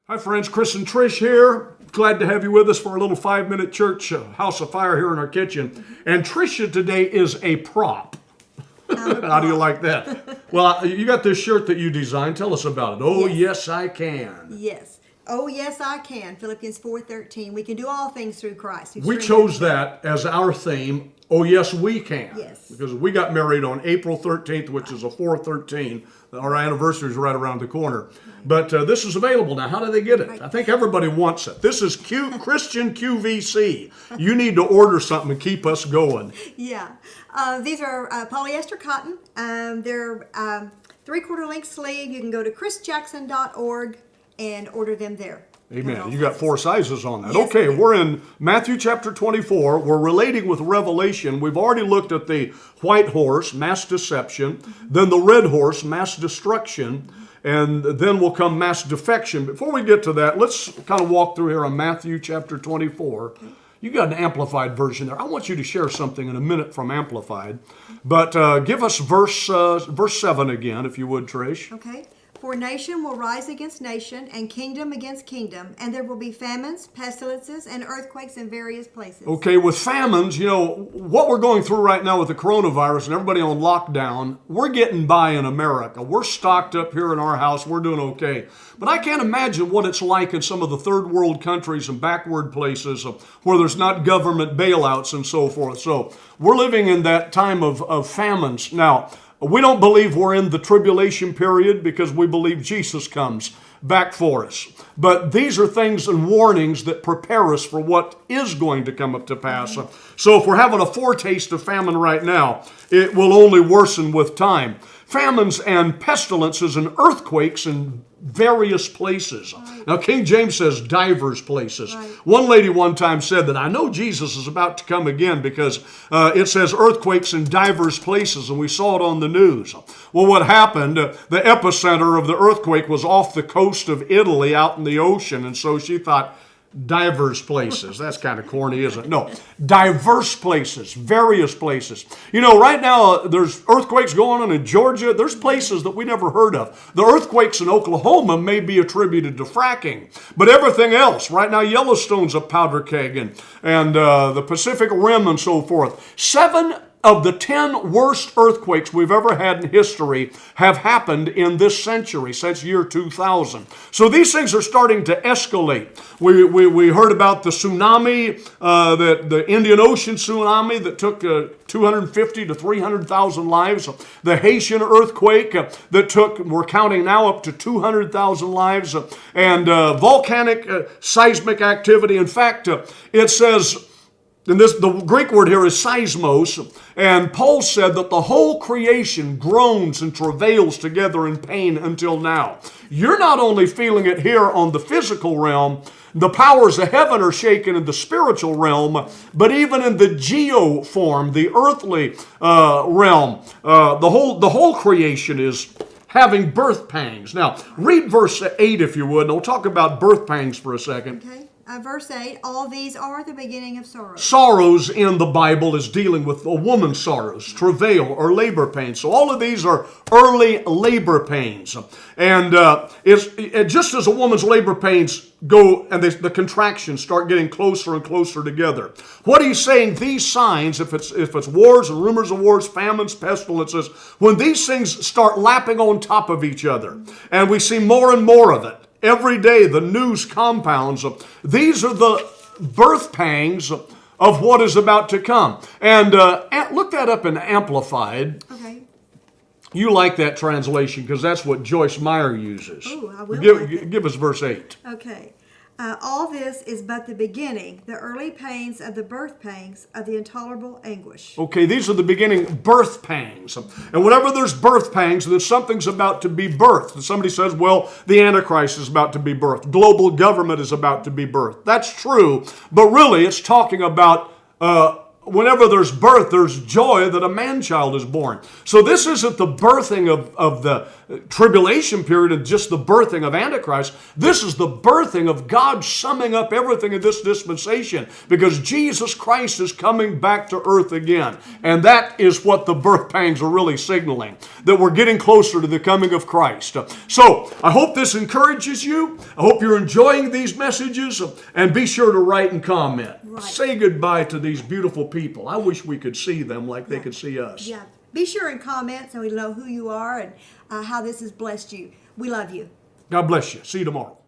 Hi friends, Kris and Trish here. Glad to have you with us for a little 5-minute church house of fire here in our kitchen. And Tricia today is a prop. How do you like that? Well, you got this shirt that you designed. Tell us about it. Oh, yes, I can. Yes. Oh, yes, I can. Philippians 4:13. We can do all things through Christ. We chose that as our theme. Oh, yes, we can. Yes. Because we got married on April 13th, which is a 4/13. Our anniversary is right around the corner. But this is available now. How do they get it? I think everybody wants it. This is Christian QVC. You need to order something and keep us going. Yeah. These are polyester cotton. They're 3/4 length sleeve. You can go to chrisjackson.org and order them there. Amen. You got 4 sizes on that. Yes, Okay, please. we're in Matthew chapter 24. We're relating with Revelation. We've already looked at the white horse, mass deception, then the red horse, mass destruction, and then will come mass defection. Before we get to that, let's kind of walk through here on Matthew chapter 24. Okay. You got an amplified version there. I want you to share something in a minute from amplified. But give us verse 7 again, if you would, Trish. Okay. For nation will rise against nation, and kingdom against kingdom, and there will be famines, pestilences, and earthquakes in various places. Okay, with famines, you know, what we're going through right now with the coronavirus and everybody on lockdown, we're getting by in America. We're stocked up here in our house. We're doing okay. But I can't imagine what it's like in some of the third world countries and backward places where there's not government bailouts and so forth. So we're living in that time of famines. Now, we don't believe we're in the tribulation period because we believe Jesus comes back for us. But these are things and warnings that prepare us for what is going to come up to pass. So if we're having a foretaste of famine right now, it will only worsen with time. Famines and pestilences and earthquakes in various places. Right. Now, King James says divers places. Right. One lady one time said that I know Jesus is about to come again because it says earthquakes in divers places, and we saw it on the news. Well, what happened, the epicenter of the earthquake was off the coast of Italy out in the ocean, and so she thought, diverse places. That's kind of corny, isn't it? No, diverse places, various places. You know, right now there's earthquakes going on in Georgia. There's places that we never heard of. The earthquakes in Oklahoma may be attributed to fracking, but everything else, right now Yellowstone's a powder keg, and the Pacific Rim and so forth. 7 of the 10 worst earthquakes we've ever had in history have happened in this century, since year 2000. So these things are starting to escalate. We heard about the tsunami, the Indian Ocean tsunami that took 250 to 300,000 lives. The Haitian earthquake that took, we're counting now, up to 200,000 lives. And volcanic seismic activity. In fact, it says, and the Greek word here is seismos, and Paul said that the whole creation groans and travails together in pain until now. You're not only feeling it here on the physical realm, the powers of heaven are shaken in the spiritual realm, but even in the geo form, the earthly realm, the whole creation is having birth pangs. Now, read verse 8 if you would, and we'll talk about birth pangs for a second. Okay. Verse 8, all these are the beginning of sorrows. Sorrows in the Bible is dealing with a woman's sorrows, travail, or labor pains. So all of these are early labor pains. And it's just as a woman's labor pains go and the contractions start getting closer and closer together. What he's saying, these signs, if it's wars and rumors of wars, famines, pestilences, when these things start lapping on top of each other, and we see more and more of it, every day the news compounds. These are the birth pangs of what is about to come. And look that up in Amplified. Okay. You like that translation because that's what Joyce Meyer uses. Oh, I will. Give us verse 8. Okay. All this is but the beginning, the early pains of the birth pangs of the intolerable anguish. Okay, these are the beginning birth pangs. And whenever there's birth pangs, then something's about to be birthed. And somebody says, well, the Antichrist is about to be birthed. Global government is about to be birthed. That's true, but really it's talking about whenever there's birth, there's joy that a man-child is born. So this isn't the birthing of tribulation period of just the birthing of Antichrist. This is the birthing of God summing up everything in this dispensation, because Jesus Christ is coming back to earth again. And that is what the birth pangs are really signaling, that we're getting closer to the coming of Christ. So I hope this encourages you. I hope you're enjoying these messages, and be sure to write and comment. Right. Say goodbye to these beautiful people. I wish we could see them like they could see us. Yeah. Be sure and comment so we know who you are and how this has blessed you. We love you. God bless you. See you tomorrow.